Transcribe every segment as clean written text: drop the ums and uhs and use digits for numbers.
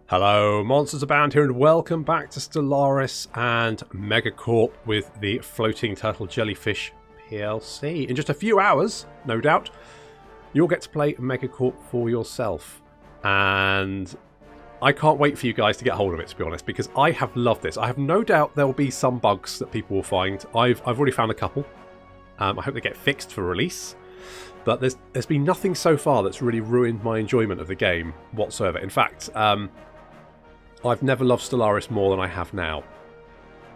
Hello, MonstersAbound here, and welcome back to Stellaris and MegaCorp with the Floating Turtle Jellyfish plc. In just a few hours, no doubt, you'll get to play MegaCorp for yourself. And I can't wait for you guys to get hold of it, to be honest, because I have loved this. I have no doubt there will be some bugs that people will find. I've already found a couple. I hope they get fixed for release. But there's been nothing so far that's really ruined my enjoyment of the game whatsoever. In fact, I've never loved Stellaris more than I have now,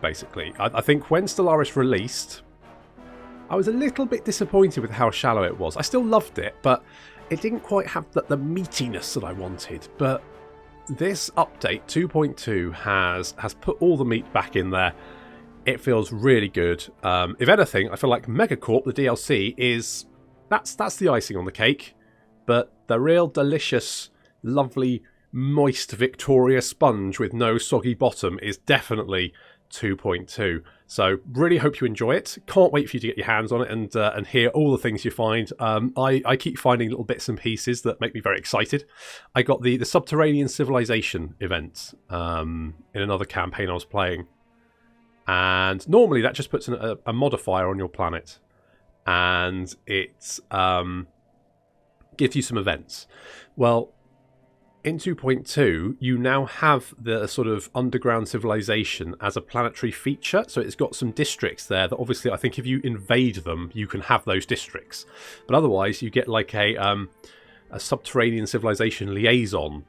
basically. I think when Stellaris released, I was a little bit disappointed with how shallow it was. I still loved it, but it didn't quite have the meatiness that I wanted. But this update, 2.2, has put all the meat back in there. It feels really good. If anything, I feel like MegaCorp, the DLC, is... That's the icing on the cake. But the real delicious, lovely... moist Victoria sponge with no soggy bottom is definitely 2.2. So really hope you enjoy it. Can't wait for you to get your hands on it and hear all the things you find. I keep finding little bits and pieces that make me very excited. I got the Subterranean Civilization event in another campaign I was playing. And normally that just puts a modifier on your planet. And it gives you some events. Well, in 2.2, you now have the sort of underground civilization as a planetary feature. So it's got some districts there that obviously I think if you invade them, you can have those districts. But otherwise, you get like a subterranean civilization liaison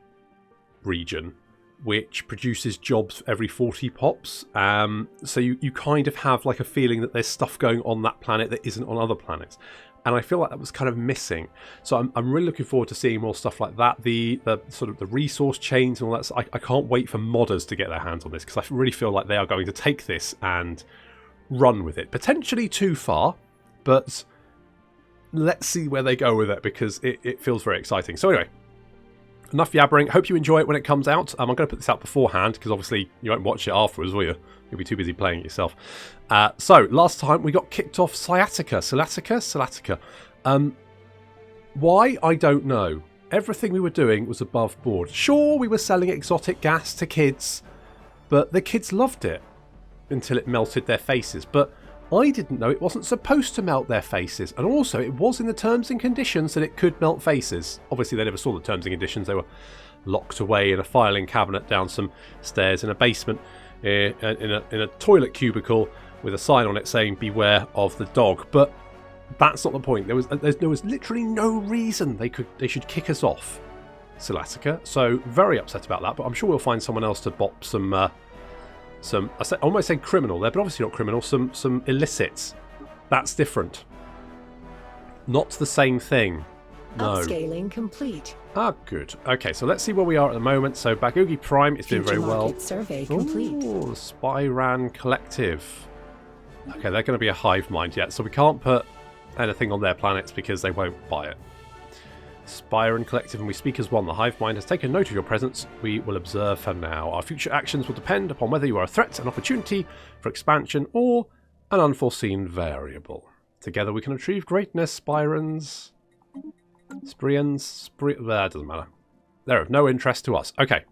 region, which produces jobs every 40 pops. So you kind of have like a feeling that there's stuff going on that planet that isn't on other planets. And I feel like that was kind of missing. So I'm really looking forward to seeing more stuff like that. The sort of the resource chains and all that. I can't wait for modders to get their hands on this, because I really feel like they are going to take this and run with it. Potentially too far, but let's see where they go with it, because it feels very exciting. So anyway, enough yabbering. Hope you enjoy it when it comes out. I'm going to put this out beforehand, because obviously you won't watch it afterwards, will you? You'll be too busy playing it yourself. So, last time we got kicked off Sciatica. Why? I don't know. Everything we were doing was above board. Sure, we were selling exotic gas to kids, but the kids loved it until it melted their faces. But I didn't know it wasn't supposed to melt their faces. And also, it was in the terms and conditions that it could melt faces. Obviously, they never saw the terms and conditions. They were locked away in a filing cabinet down some stairs in a basement. In a toilet cubicle with a sign on it saying beware of the dog. But that's not the point. There was literally no reason they should kick us off Sciatica. So very upset about that, but I'm sure we'll find someone else to bop some I almost said criminal there, but obviously not criminal, some illicits. That's different. Not the same thing. No. Upscaling complete. Ah, good. Okay, so let's see where we are at the moment. So Bagugi Prime is doing very well. Survey complete. Ooh, Spyran Collective. Okay, they're going to be a hive mind yet, so we can't put anything on their planets because they won't buy it. Spyran Collective, and we speak as one. The hive mind has taken note of your presence. We will observe for now. Our future actions will depend upon whether you are a threat, an opportunity for expansion, or an unforeseen variable. Together we can achieve greatness, Spyrans. That doesn't matter. They're of no interest to us. Okay.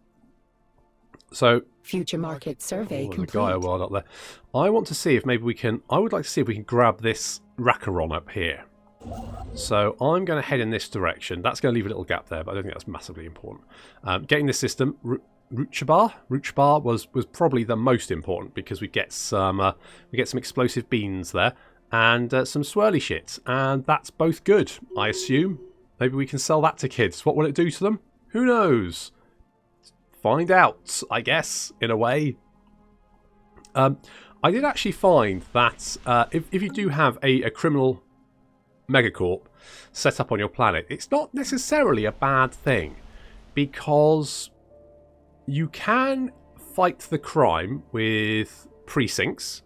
So future market survey complete. The Gaia world up there. I want to see if maybe we can. I would like to see if we can grab this Raccaron up here. So I'm going to head in this direction. That's going to leave a little gap there, but I don't think that's massively important. Getting this system, Ruchbar was probably the most important, because we get some explosive beans there and some swirly shit, and that's both good, I assume. Maybe we can sell that to kids. What will it do to them? Who knows? Find out, I guess, in a way. I did actually find that if you do have a criminal megacorp set up on your planet, it's not necessarily a bad thing, because you can fight the crime with precincts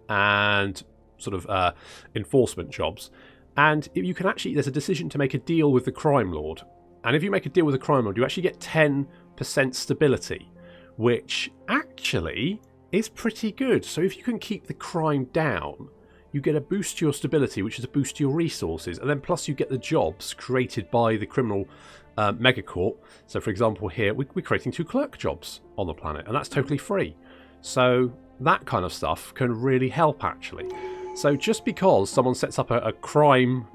and sort of enforcement jobs. And if you can actually, there's a decision to make a deal with the crime lord. And if you make a deal with the crime lord, you actually get 10% stability, which actually is pretty good. So if you can keep the crime down, you get a boost to your stability, which is a boost to your resources, and then plus you get the jobs created by the criminal megacorp. So for example here, we're creating 2 clerk jobs on the planet, and that's totally free. So that kind of stuff can really help, actually. So just because someone sets up a crime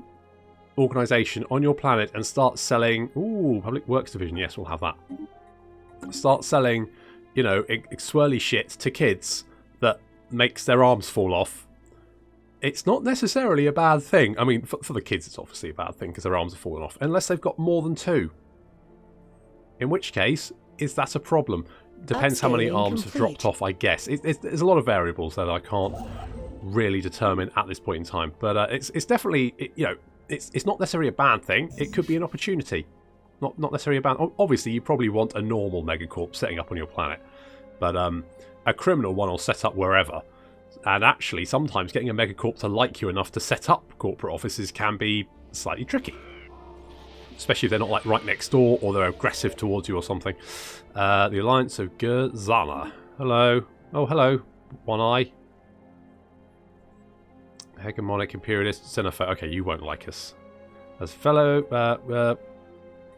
organisation on your planet and starts selling... Ooh, Public Works Division, yes, we'll have that. Start selling, you know, swirly shit to kids that makes their arms fall off. It's not necessarily a bad thing. I mean, for the kids, it's obviously a bad thing because their arms are falling off, unless they've got more than 2. In which case, is that a problem? Depends how many arms have dropped off, I guess. There's a lot of variables that I can't really determine at this point in time. But it's definitely, you know, it's not necessarily a bad thing. It could be an opportunity. Not necessarily a bad... Obviously, you probably want a normal megacorp setting up on your planet. But a criminal one will set up wherever. And actually, sometimes getting a megacorp to like you enough to set up corporate offices can be slightly tricky. Especially if they're not like right next door or they're aggressive towards you or something. The Alliance of Gerzana. Hello. Oh, hello. One Eye. Hegemonic Imperialist Xenophobe. Okay, you won't like us. As fellow...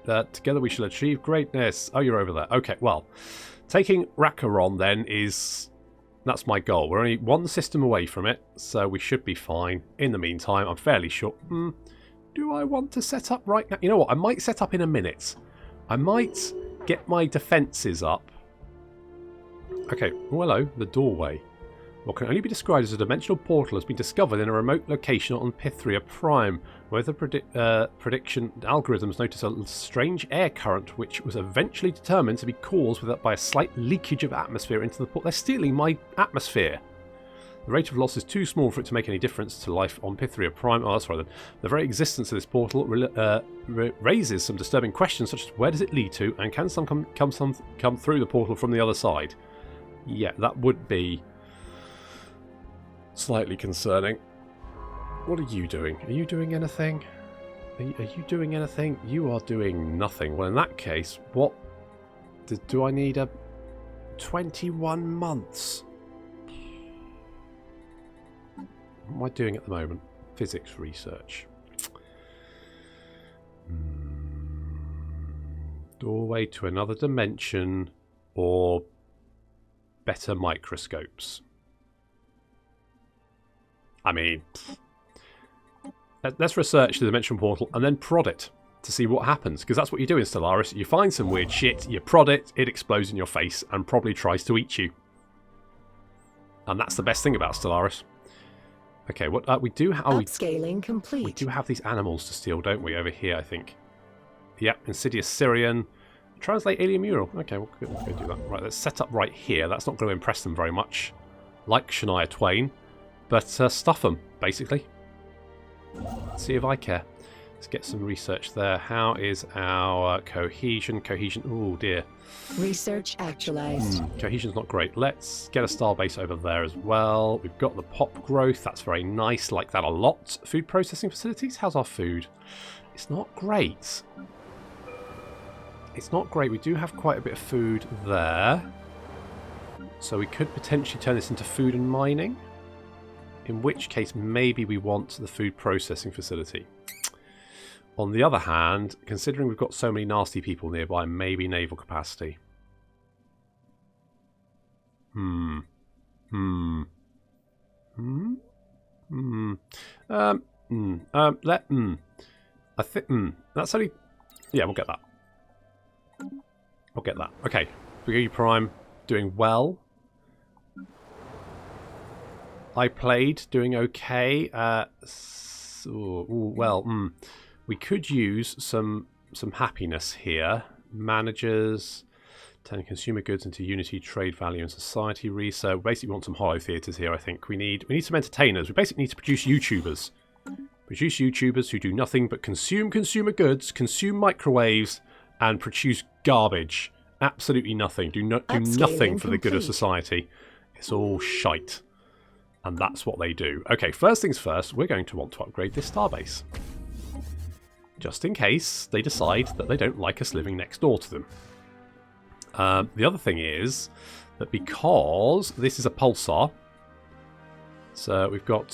together we shall achieve greatness. Oh, you're over there. Okay, well. Taking Rakaron then is... That's my goal. We're only 1 system away from it, so we should be fine. In the meantime, I'm fairly sure... do I want to set up right now? You know what? I might set up in a minute. I might get my defences up. Okay. Oh, hello. The doorway. What can only be described as a dimensional portal has been discovered in a remote location on Pythria Prime, where the prediction algorithms notice a strange air current which was eventually determined to be caused by a slight leakage of atmosphere into the portal. They're stealing my atmosphere. The rate of loss is too small for it to make any difference to life on Pythria Prime. Oh, that's right then. The very existence of this portal raises some disturbing questions, such as where does it lead to, and can some come through the portal from the other side? Yeah, that would be slightly concerning. What are you doing? Are you doing anything? Are you doing anything? You are doing nothing. Well, in that case, what... Do I need a... 21 months? What am I doing at the moment? Physics research. Doorway to another dimension or better microscopes. I mean, let's research the dimension portal and then prod it to see what happens, because that's what you do in Stellaris. You find some weird shit, you prod it, it explodes in your face and probably tries to eat you. And that's the best thing about Stellaris. Okay, what we do have... Upscaling complete. We do have these animals to steal, don't we, over here, I think. Yep, Insidious Syrian. Translate Alien Mural. Okay, we'll go do that. Right, let's set up right here. That's not going to impress them very much. Like Shania Twain. But stuff them, basically. Let's see if I care. Let's get some research there. How is our cohesion? Cohesion, oh dear. Research actualized. Cohesion's not great. Let's get a starbase over there as well. We've got the pop growth. That's very nice. Like that a lot. Food processing facilities. How's our food? It's not great. It's not great. We do have quite a bit of food there. So we could potentially turn this into food and mining. In which case, maybe we want the food processing facility. On the other hand, considering we've got so many nasty people nearby, maybe naval capacity. I think, that's only... Yeah, we'll get that. We'll get that. Okay. Brigade Prime, doing well. I played, doing okay. We could use some happiness here. Managers, turning consumer goods into unity, trade value, and society research. Basically, we want some hollow theatres here. I think we need some entertainers. We basically need to produce YouTubers. Produce YouTubers who do nothing but consume consumer goods, consume microwaves, and produce garbage. Absolutely nothing. Do nothing for the good of society. It's all shite. And that's what they do. Okay, first things first, we're going to want to upgrade this starbase. Just in case they decide that they don't like us living next door to them. The other thing is that because this is a pulsar, So we've got,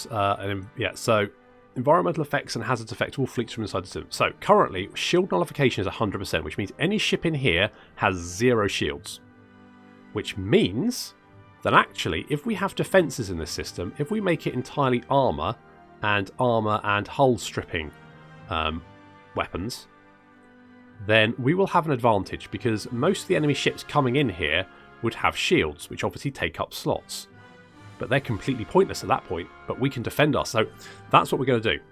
so environmental effects and hazards affect all fleets from inside the system. So currently, shield nullification is 100%, which means any ship in here has 0 shields. Which means that actually, if we have defences in this system, if we make it entirely armour and hull stripping weapons, then we will have an advantage because most of the enemy ships coming in here would have shields, which obviously take up slots. But they're completely pointless at that point, but we can defend us. So that's what we're going to do.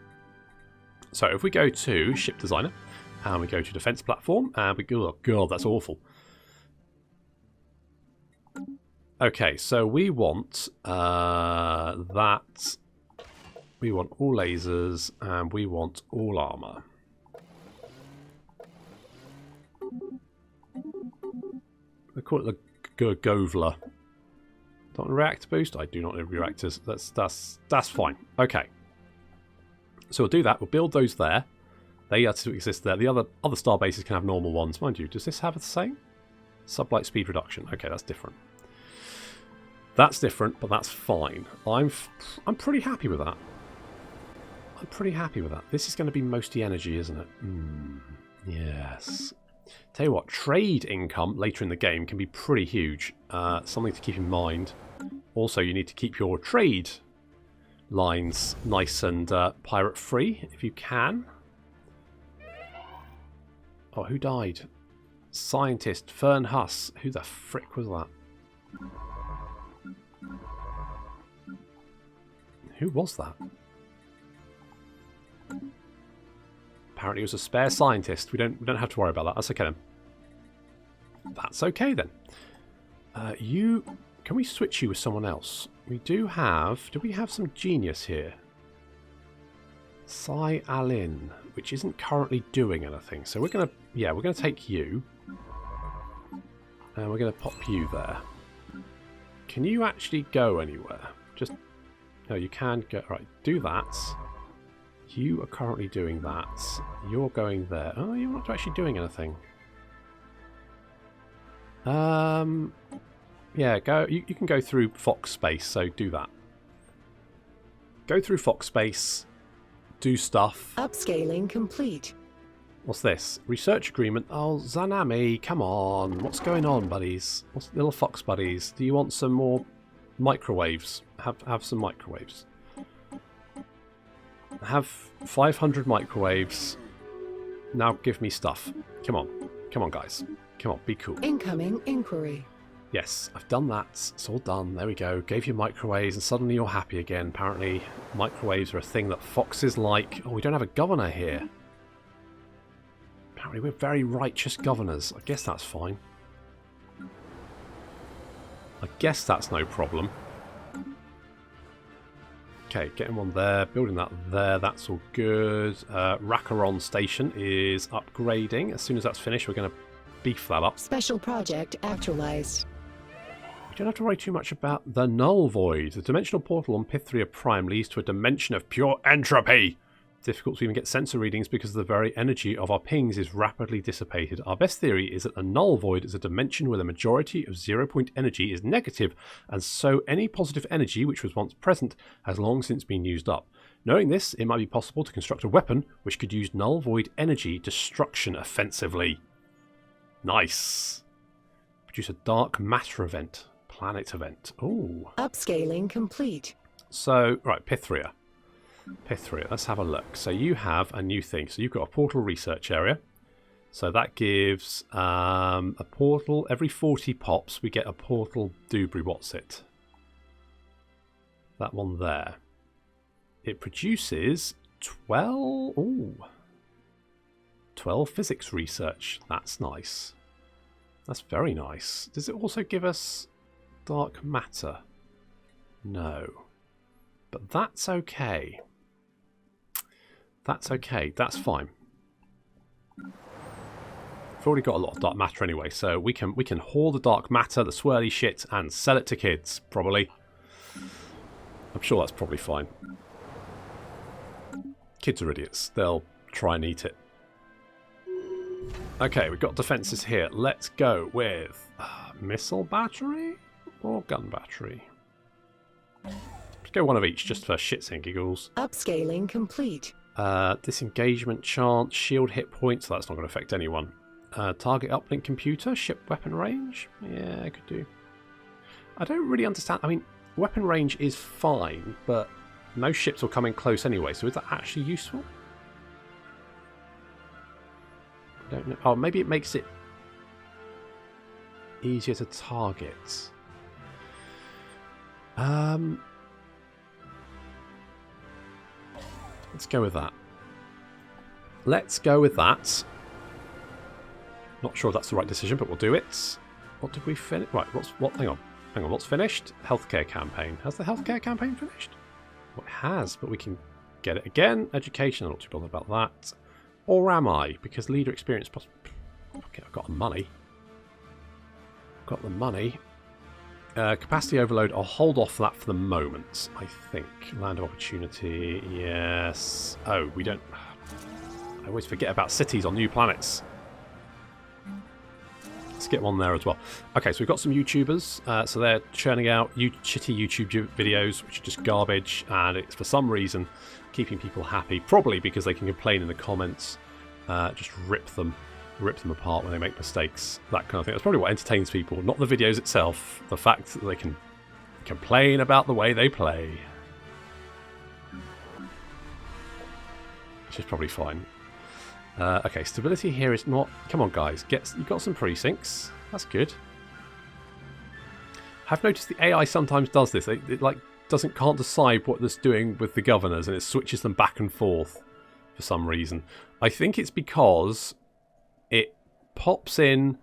So if we go to Ship Designer, and we go to Defense Platform, and we go, oh god, that's awful. Okay, so we want that. We want all lasers, and we want all armour. They call it the Govler. Don't want a reactor boost? I do not need reactors. That's fine. Okay. So we'll do that. We'll build those there. They have to exist there. The other star bases can have normal ones. Mind you, does this have the same? Sublight speed reduction. Okay, that's different. That's different, but that's fine. I'm pretty happy with that. I'm pretty happy with that. This is going to be mostly energy, isn't it? Yes. Tell you what, trade income later in the game can be pretty huge. Something to keep in mind. Also, you need to keep your trade lines nice and pirate free if you can. Oh, who died? Scientist Fern Huss. Who the frick was that? Who was that? Apparently it was a spare scientist. We don't have to worry about that. That's okay then. That's okay then. Can we switch you with someone else? We do have... Do we have some genius here? Sai Alin, which isn't currently doing anything. So we're gonna... Yeah, we're gonna take you. And we're gonna pop you there. Can you actually go anywhere? Just... No, you can go... Right, do that. You are currently doing that. You're going there. Oh, you're not actually doing anything. Yeah, go. You can go through Fox space, so do that. Go through Fox space. Do stuff. Upscaling complete. What's this? Research agreement. Oh, Zanami, come on. What's going on, buddies? What's little Fox buddies? Do you want some more microwaves? Have some microwaves. Have 500 microwaves. Now give me stuff. Come on. Come on, guys. Come on, be cool. Incoming inquiry. Yes, I've done that. It's all done. There we go. Gave you microwaves and suddenly you're happy again. Apparently microwaves are a thing that foxes like. Oh, we don't have a governor here. Apparently we're very righteous governors. I guess that's fine. I guess that's no problem. Okay, getting one there, building that there, that's all good. Rakaron Station is upgrading. As soon as that's finished, we're going to beef that up. Special project actualized. We don't have to worry too much about the Null Void. The dimensional portal on Pythria Prime leads to a dimension of pure entropy. Difficult to even get sensor readings because the very energy of our pings is rapidly dissipated. Our best theory is that the Null Void is a dimension where the majority of 0 point energy is negative, and so any positive energy which was once present has long since been used up. Knowing this, it might be possible to construct a weapon which could use Null Void energy destruction offensively. Nice. Produce a dark matter event. Planet event. Ooh. Upscaling complete. So, right, Pythria. Pythria, let's have a look. So you have a new thing. So you've got a portal research area. So that gives a portal. Every 40 pops, we get a portal Dubry. What's it? That one there. It produces 12... Ooh. 12 physics research. That's nice. That's very nice. Does it also give us dark matter? No. But that's okay. That's okay. That's fine. We've already got a lot of dark matter anyway, so we can haul the dark matter, the swirly shit, and sell it to kids, probably. I'm sure that's probably fine. Kids are idiots. They'll try and eat it. Okay, we've got defences here. Let's go with missile battery or gun battery. go one of each just for shits and giggles. Upscaling complete. Disengagement chance, shield hit points. So that's not going to affect anyone. Target uplink computer, ship weapon range. Yeah, I could do. I don't really understand. I mean, weapon range is fine, but no ships will come in close anyway. So is that actually useful? I don't know. Oh, maybe it makes it easier to target. Let's go with that. Let's go with that. Not sure if that's the right decision, but we'll do it. What did we finish? Right, hang on. What's finished? Healthcare campaign. Has the healthcare campaign finished? Well, it has, but we can get it again. Education, I'm not too bothered about that. Or am I? Because leader experience plus... Okay, I've got the money. Got the money. Capacity overload, I'll hold off that for the moment, I think. Land of opportunity, yes. Oh, we don't... I always forget about cities on new planets. Let's get one there as well. Okay, so we've got some YouTubers. So they're churning out shitty YouTube videos, which are just garbage. And it's for some reason keeping people happy. Probably because they can complain in the comments. Just rip them apart when they make mistakes. That kind of thing. That's probably what entertains people. Not the videos itself. The fact that they can complain about the way they play. Which is probably fine. Okay, stability here is not... Come on, guys. You've got some precincts. That's good. I've noticed the AI sometimes does this. It like can't decide what it's doing with the governors, and it switches them back and forth for some reason. I think it's because it pops in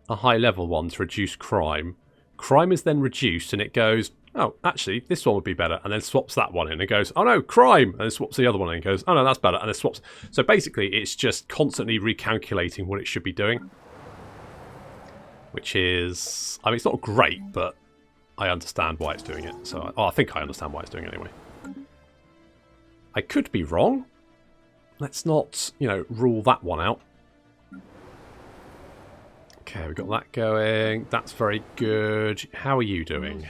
a high-level one to reduce crime. Crime is then reduced, and it goes... Oh, actually, this one would be better, and then swaps that one in and goes, oh no, crime, and then swaps the other one in and goes, oh no, that's better, and then swaps. So basically, it's just constantly recalculating what it should be doing. Which is, I mean, it's not great, but I understand why it's doing it. So, I think I understand why it's doing it anyway. I could be wrong. Let's not, rule that one out. Okay, we've got that going. That's very good. How are you doing?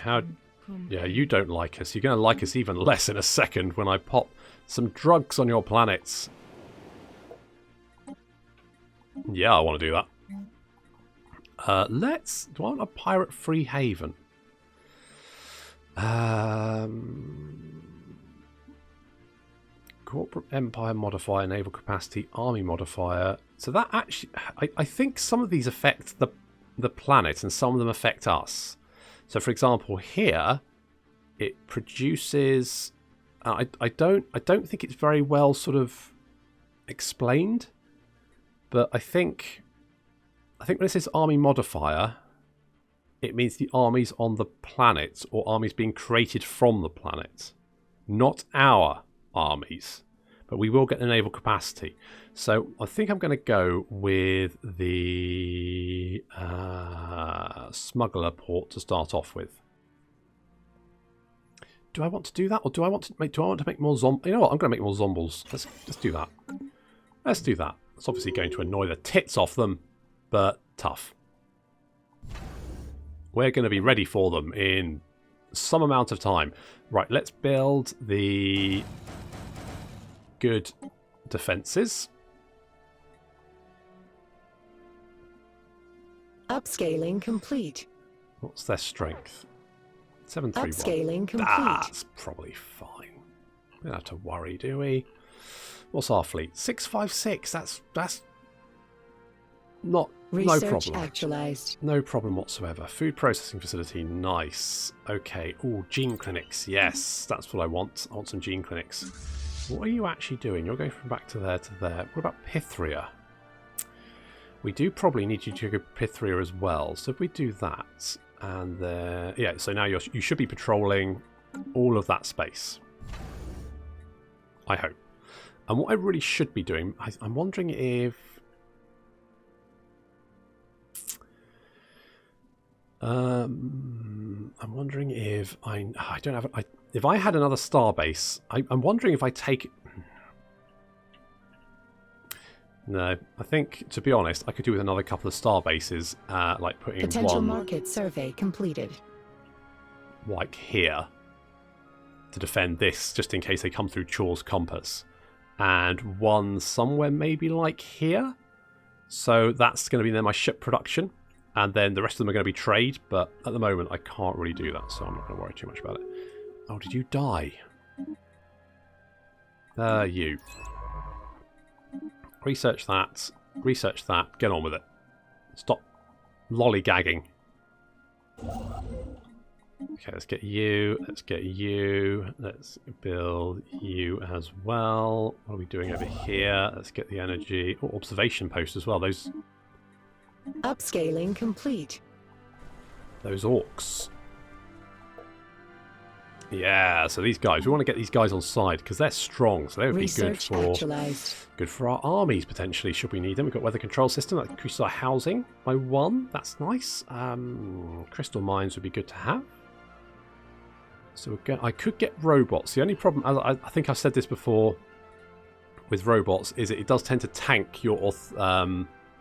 Yeah, you don't like us. You're going to like us even less in a second when I pop some drugs on your planets. Yeah, I want to do that. Do I want a pirate-free haven? Corporate Empire modifier, naval capacity, army modifier. So that actually... I think some of these affect the planet and some of them affect us. So, for example, here it produces. I don't think it's very well sort of explained, but I think when it says army modifier, it means the armies on the planet or armies being created from the planet, not our armies. But we will get the naval capacity. So I think I'm going to go with the smuggler port to start off with. Do I want to do that, or do I want to make more zombies? You know what? I'm going to make more zombies. Let's do that. Let's do that. It's obviously going to annoy the tits off them, but tough. We're going to be ready for them in some amount of time. Right, let's build the good defences. Upscaling complete. What's their strength? 731. Upscaling complete. That's probably fine. We don't have to worry, do we? What's our fleet? 656. That's not Research no problem. Actualized. No problem whatsoever. Food processing facility, nice. Okay. Oh, gene clinics. Yes, that's what I want. I want some gene clinics. What are you actually doing? You're going from back to there to there. What about Pythria? We do probably need you to go Pythria as well. So if we do that, and yeah, so now you should be patrolling all of that space. I hope. And what I really should be doing, I'm wondering if... I'm wondering if I don't have... if I had another starbase, I'm wondering if I take... No, I think, to be honest, I could do with another couple of star bases, like putting Potential one... market survey completed. like here. to defend this, just in case they come through Chaw's compass. And one somewhere maybe like here. So that's going to be then my ship production. And then the rest of them are going to be trade. But at the moment, I can't really do that. So I'm not going to worry too much about it. Oh, did you die? You. Research that. Research that. Get on with it. Stop lollygagging. Okay, let's get you. Let's get you. Let's build you as well. What are we doing over here? Let's get the energy. Oh, observation post as well. Those Upscaling complete. orcs. Yeah, so these guys, we want to get these guys on side because they're strong, so they would be good for our armies potentially should we need them. We've got weather control system that increases our housing by 1. That's nice. Crystal mines would be good to have. So I could get robots. The only problem, I think I've said this before with robots, is it does tend to tank your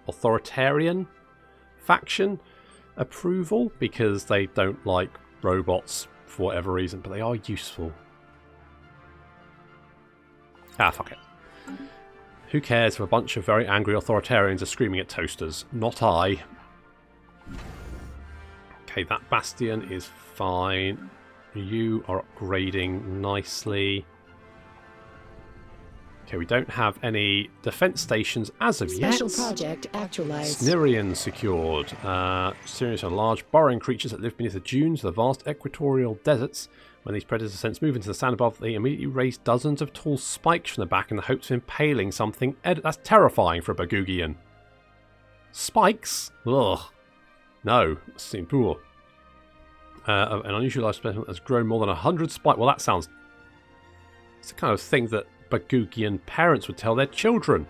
authoritarian faction approval because they don't like robots for whatever reason, but they are useful. Ah, fuck it. Who cares if a bunch of very angry authoritarians are screaming at toasters? Not I. Okay, that bastion is fine. You are upgrading nicely. Okay, we don't have any defense stations as of yet. Special project actualized. Snirian secured. Snirians are large burrowing creatures that live beneath the dunes of the vast equatorial deserts. When these predator scents move into the sand above, they immediately raise dozens of tall spikes from the back in the hopes of impaling something. That's terrifying for a Bagugian. Spikes? Ugh. No. Simple. An unusual life specimen has grown more than 100 spikes. Well, that sounds... It's the kind of thing that Bagugian parents would tell their children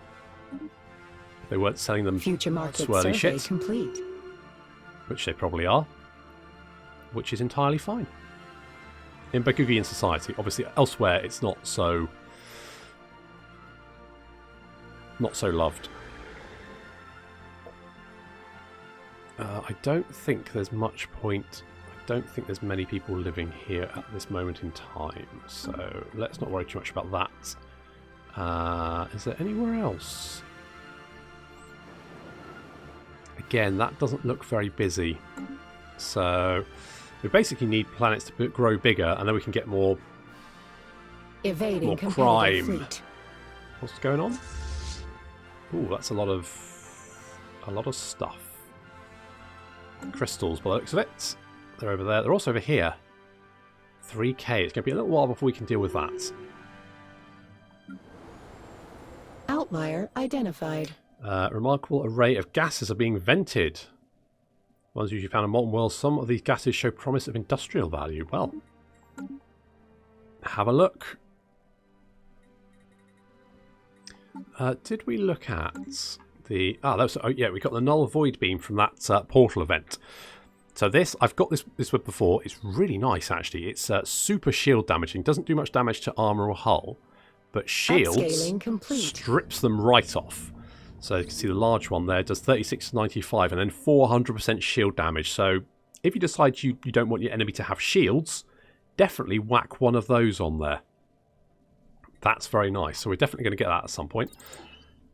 if they weren't selling them Future market swirly survey shit, complete. which they probably are, which is entirely fine in Bagugian society. Obviously, elsewhere it's not so loved. I don't think there's much point. I don't think there's many people living here at this moment in time, so let's not worry too much about that. Is there anywhere else? Again, that doesn't look very busy. So we basically need planets to grow bigger, and then we can get more crime. Fleet. What's going on? Ooh, that's a lot of stuff. Crystals, by the looks of it. They're over there. They're also over here. 3k. It's going to be a little while before we can deal with that. Outlier identified. Remarkable array of gases are being vented. Ones usually found in modern worlds. Some of these gases show promise of industrial value. Well, have a look. Did we look at the... Oh yeah, we got the null void beam from that portal event. So this, I've got this one before. It's really nice, actually. It's super shield damaging. Doesn't do much damage to armor or hull, but shields strips them right off. So you can see the large one there does 3695 and then 400% shield damage. So if you decide you don't want your enemy to have shields, definitely whack one of those on there. That's very nice. So we're definitely going to get that at some point.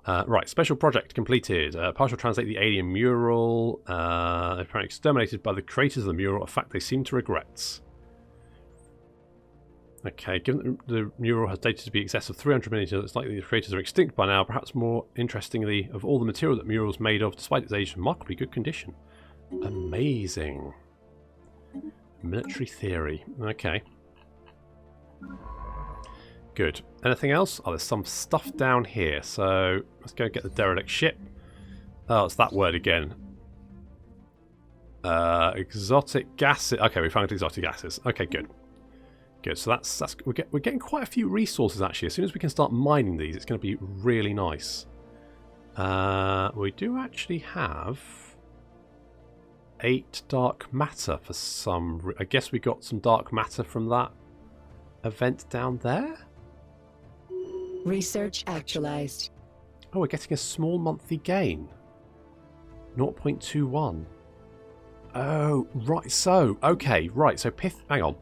Right, special project completed. Partial translate the alien mural. Apparently exterminated by the creators of the mural, a fact they seem to regret. Okay, given that the mural has dated to be in excess of 300 million years, it's likely the creators are extinct by now. Perhaps more interestingly, of all the material that the mural is made of, despite its age, remarkably good condition. Amazing. Military theory. Okay. Good. Anything else? Oh, there's some stuff down here. So let's go get the derelict ship. Oh, it's that word again. Exotic gases. Okay, we found exotic gases. Okay, good. Good. So we're getting quite a few resources actually. As soon as we can start mining these, it's going to be really nice. We do actually have 8 dark matter for some. I guess we got some dark matter from that event down there. Research actualized. Oh, we're getting a small monthly gain. 0.21. Oh, right. So, okay, right. So, hang on.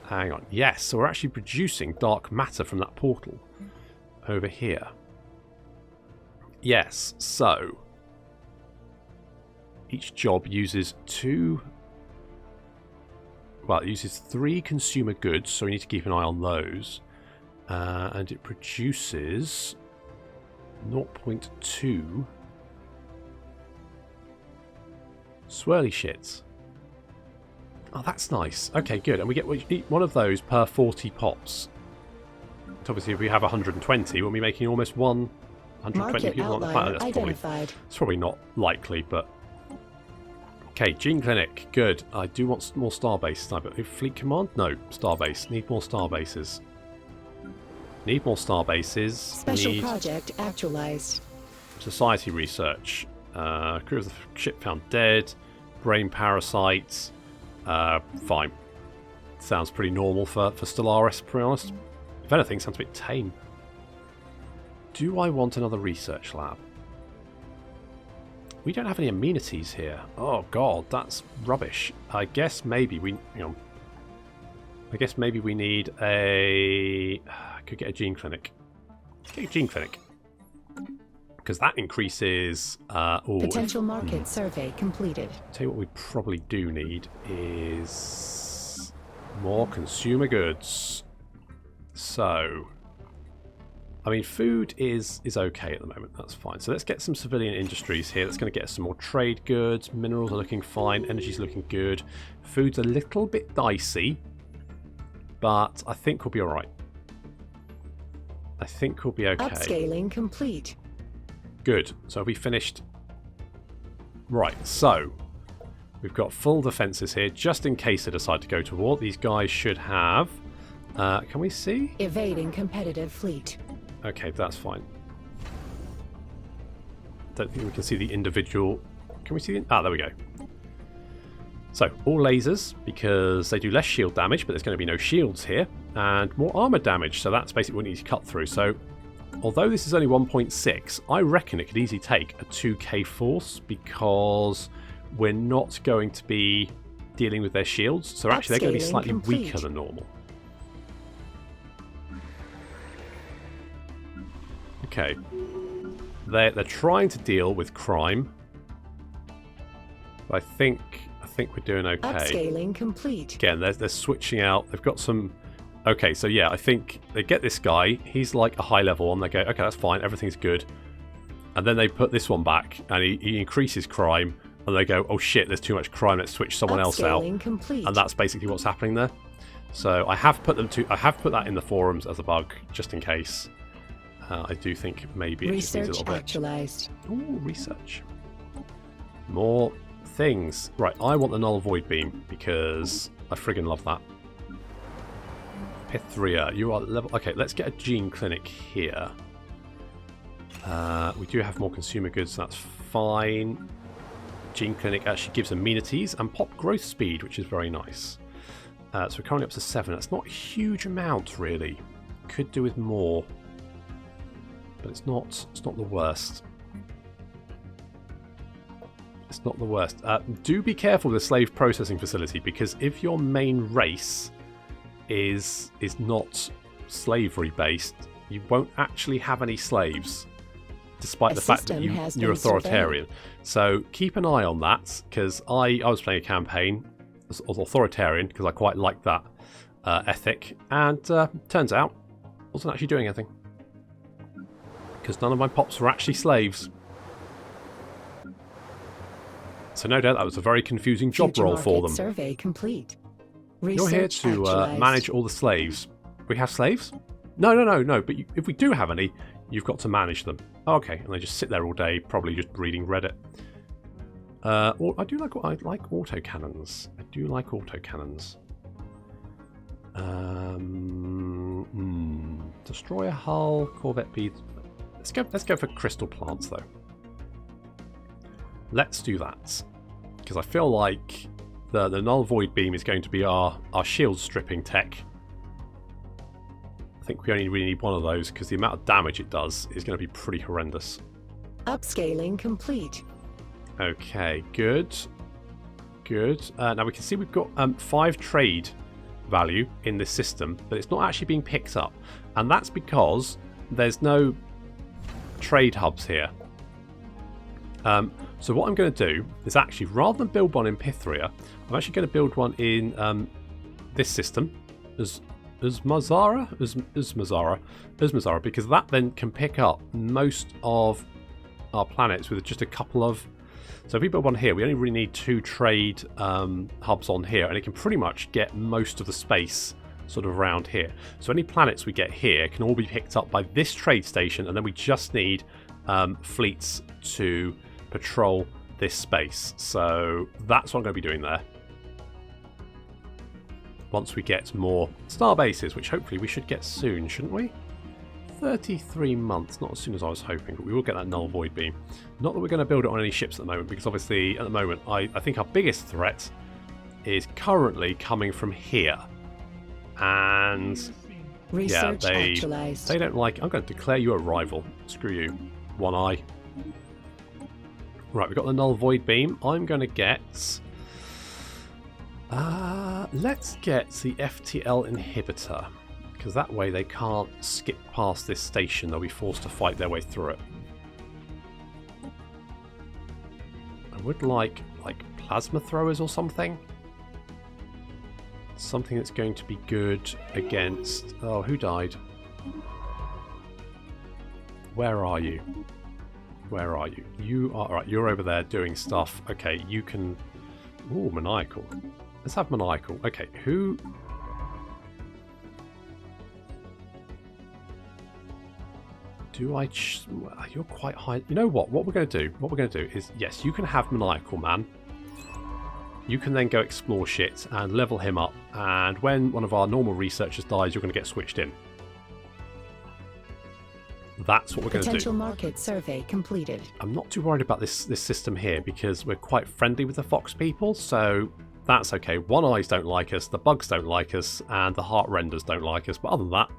Hang on. Yes, so we're actually producing dark matter from that portal over here. Yes, so each job uses it uses 3 consumer goods, so we need to keep an eye on those. And it produces 0.2 swirly shits. Oh, that's nice. Okay, good. And we eat one of those per 40 pops. So obviously, if we have 120, we'll be making almost 120 people on the planet. That's probably not likely, but... Okay, Gene Clinic. Good. I do want more starbase. Fleet Command? No, starbase. Need more starbases. Need more starbases. Special project actualized. Society research. Crew of the ship found dead. Brain parasites. Fine. Sounds pretty normal for Stellaris, to be honest. If anything, sounds a bit tame. Do I want another research lab? We don't have any amenities here. Oh god, that's rubbish. I guess maybe we... I guess maybe we need a... I could get a gene clinic. Let's get a gene clinic. Because that increases... potential market survey completed. Tell you what we probably do need is... more consumer goods. So... I mean, food is okay at the moment. That's fine. So let's get some civilian industries here. That's going to get us some more trade goods. Minerals are looking fine. Energy's looking good. Food's a little bit dicey. But I think we'll be alright. I think we'll be okay. Upscaling complete. Good. So we finished. Right. So we've got full defences here. Just in case they decide to go to war. These guys should have... can we see? Evading competitive fleet. Okay, that's fine. Don't think we can see the individual... Can we see the... Ah, there we go. So, all lasers, because they do less shield damage, but there's going to be no shields here. And more armor damage, so that's basically what we need to cut through. So, although this is only 1.6, I reckon it could easily take a 2k force, because we're not going to be dealing with their shields. So actually, they're going to be slightly weaker than normal. Okay, they're trying to deal with crime. But I think we're doing okay. Upscaling complete. Again, they're switching out. They've got some. Okay, so yeah, I think they get this guy. He's like a high level one. They go, okay, that's fine. Everything's good. And then they put this one back, and he increases crime. And they go, oh shit, there's too much crime. Let's switch someone else out. Complete. And that's basically what's happening there. So I have put that in the forums as a bug, just in case. I do think maybe it just needs a little bit. Actualized. Ooh, research. More things. Right, I want the null void beam because I friggin' love that. Pithria, you are level... Okay, let's get a gene clinic here. We do have more consumer goods, so that's fine. Gene clinic actually gives amenities and pop growth speed, which is very nice. So we're currently up to 7. That's not a huge amount, really. Could do with more. But it's not the worst. It's not the worst. Do be careful with the slave processing facility, because if your main race is not slavery based, you won't actually have any slaves, despite the fact that you're authoritarian. So keep an eye on that, because I was playing a campaign as authoritarian because I quite like that ethic, and turns out I wasn't actually doing anything. Because none of my pops were actually slaves. So no doubt that was a very confusing job role for them. Survey complete. You're here to manage all the slaves. We have slaves? No. But if we do have any, you've got to manage them. Okay, and they just sit there all day, probably just reading Reddit. I like autocannons. I do like autocannons. Destroyer hull, Corvette beads. Let's go for crystal plants though. Let's do that, because I feel like the null void beam is going to be our shield stripping tech. I think we only really need one of those, because the amount of damage it does is going to be pretty horrendous. Upscaling complete. Okay, good. Now we can see we've got 5 trade value in this system, but it's not actually being picked up. And that's because there's no trade hubs here. So what I'm going to do is actually, rather than build one in Pythria, I'm actually going to build one in this system, Uzmazara, because that then can pick up most of our planets with just a couple of... So if we build one here, we only really need 2 trade hubs on here, and it can pretty much get most of the space sort of around here. So any planets we get here can all be picked up by this trade station, and then we just need fleets to patrol this space. So that's what I'm going to be doing there. Once we get more star bases, which hopefully we should get soon, shouldn't we? 33 months, not as soon as I was hoping, but we will get that null void beam. Not that we're going to build it on any ships at the moment, because obviously at the moment I think our biggest threat is currently coming from here. And Research yeah, actualized. they don't like... I'm going to declare you a rival. Screw you, One Eye. Right, we've got the null void beam. I'm going to get... let's get the FTL inhibitor, because that way they can't skip past this station. They'll be forced to fight their way through it. I would like plasma throwers or something. Something that's going to be good against... Oh, who died? Where are you? Where are you? You are... Right, you're over there doing stuff. Okay, you can... Ooh, maniacal. Let's have maniacal. Okay, who... Do I... You're quite high... You know what? What we're going to do... What we're going to do is... Yes, you can have maniacal, man. You can then go explore shit and level him up. And when one of our normal researchers dies, you're going to get switched in. That's what we're going to do. Potential market survey completed. I'm not too worried about this system here, because we're quite friendly with the Fox people, so that's okay. One Eyes don't like us, the Bugs don't like us, and the Heart Renders don't like us. But other than that,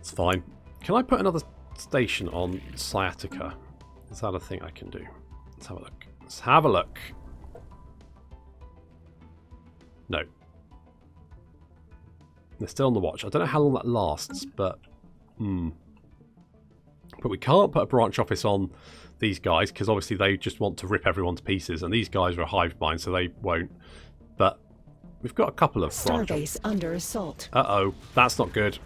it's fine. Can I put another station on Sciatica? Is that a thing I can do? Let's have a look. Let's have a look. No. They're still on the watch. I don't know how long that lasts, but... But we can't put a branch office on these guys, because obviously they just want to rip everyone to pieces, and these guys are a hive mind, so they won't. But we've got a couple of branch Starbase under assault. Uh-oh, that's not good.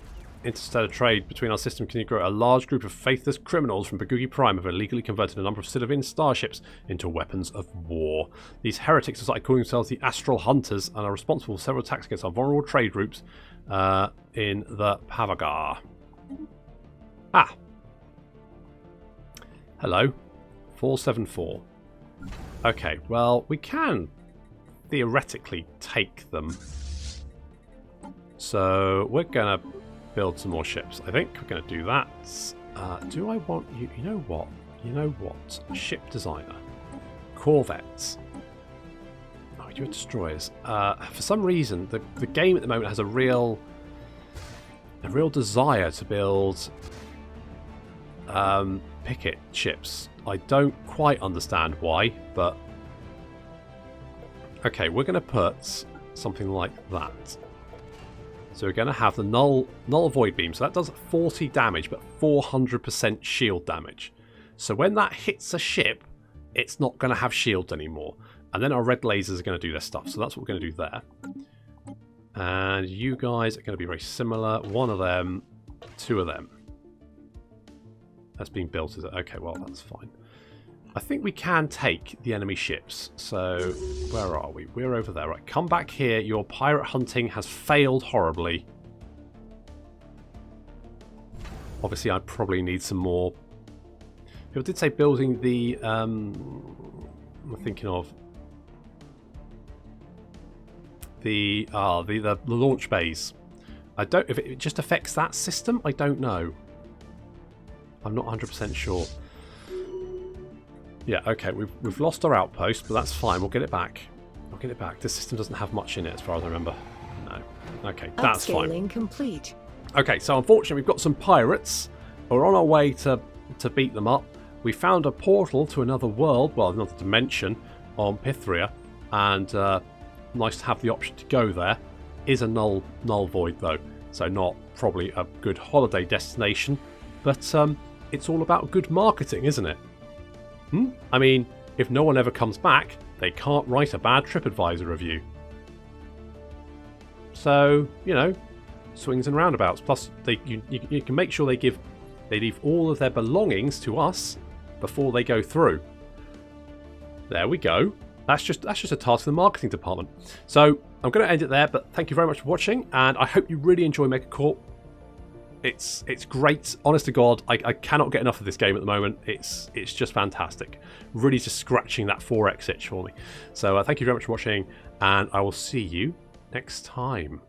Interstellar trade between our system can grow. A large group of faithless criminals from Bagugi Prime have illegally converted a number of civilian starships into weapons of war. These heretics have started calling themselves the Astral Hunters and are responsible for several attacks against our vulnerable trade routes in the Pavagar. Ah. Hello. 474. Okay, well, we can theoretically take them. So we're going to build some more ships. I think we're going to do that. Do I want you? You know what? You know what? Ship designer. Corvettes. Oh, you're destroyers. For some reason, the game at the moment has a real desire to build picket ships. I don't quite understand why, but okay, we're going to put something like that. So we're going to have the null void beam. So that does 40 damage, but 400% shield damage. So when that hits a ship, it's not going to have shield anymore. And then our red lasers are going to do their stuff. So that's what we're going to do there. And you guys are going to be very similar. One of them, two of them. That's being built, is it? Okay, well, that's fine. I think we can take the enemy ships. So, where are we? We're over there. Right, come back here. Your pirate hunting has failed horribly. Obviously, I probably need some more. People did say building the... I'm thinking of... The launch bays. I don't... If it just affects that system, I don't know. I'm not 100% sure. Yeah, okay, we've lost our outpost, but that's fine. We'll get it back. We'll get it back. This system doesn't have much in it, as far as I remember. No. Okay, that's fine. Upscaling complete. Okay, so unfortunately, we've got some pirates. We're on our way to beat them up. We found a portal to another world, well, another dimension on Pythria, and nice to have the option to go there. is a null void though, so not probably a good holiday destination, but it's all about good marketing, isn't it? I mean, if no one ever comes back, they can't write a bad TripAdvisor review. So, you know, swings and roundabouts. Plus, you can make sure they leave all of their belongings to us before they go through. There we go. That's just a task for the marketing department. So I'm going to end it there, but thank you very much for watching, and I hope you really enjoy MegaCorp. It's great. Honest to God, I cannot get enough of this game at the moment. It's just fantastic. Really just scratching that 4x itch for me. So thank you very much for watching, and I will see you next time.